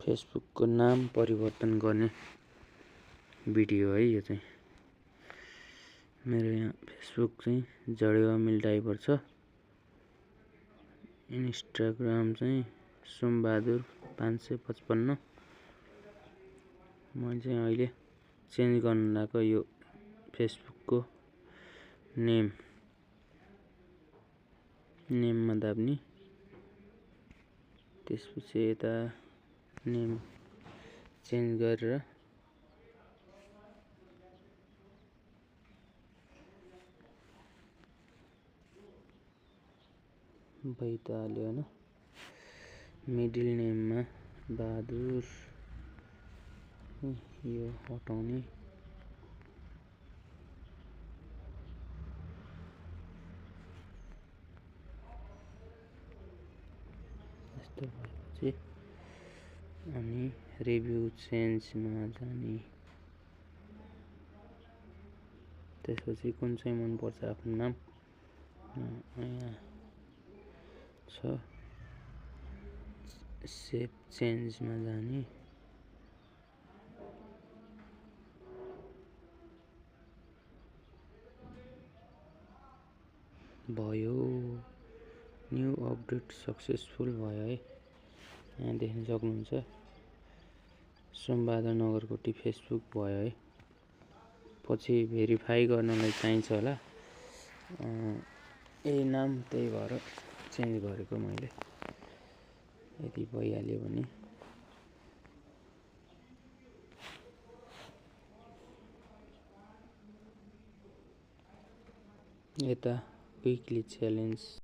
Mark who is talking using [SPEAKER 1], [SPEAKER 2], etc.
[SPEAKER 1] फेसबुकको नाम परिवर्तन गर्ने भिडियो है यो चाहिँ। मेरो यहाँ फेसबुक चाहिँ जडेवा मिल डाइभर छ। इन्स्टाग्राम चाहिँ सोमबहादुर 555। म चाहिँ अहिले चेन्ज गर्न लागेको यो फेसबुकको नेममा दाब्ने। त्यसपछि यता नेम चेन्ज गरेर बैत हाल्यो हैन। मिडल नेममा बहादुर यो हटाउने। यस्तो भएपछि अनि रिभ्यू चेन्जमा जाने। त्यसपछि कुन चाहिँ मन पर्छ आफ्नो नाम यहाँ छ। सेभ चेन्जमा जाने। भयो न्यू अपडेट सक्सेसफुल भयो है। यहाँ देख्न सक्नुहुन्छ सोमबहादुर नगरकोटी फेसबुक भयो है। पछि भेरिफाई गर्नलाई चाहिन्छ होला। यही नाम त्यही भएर चेन्ज गरेको मैले। यदि भइहाल्यो भने यता विकली च्यालेन्ज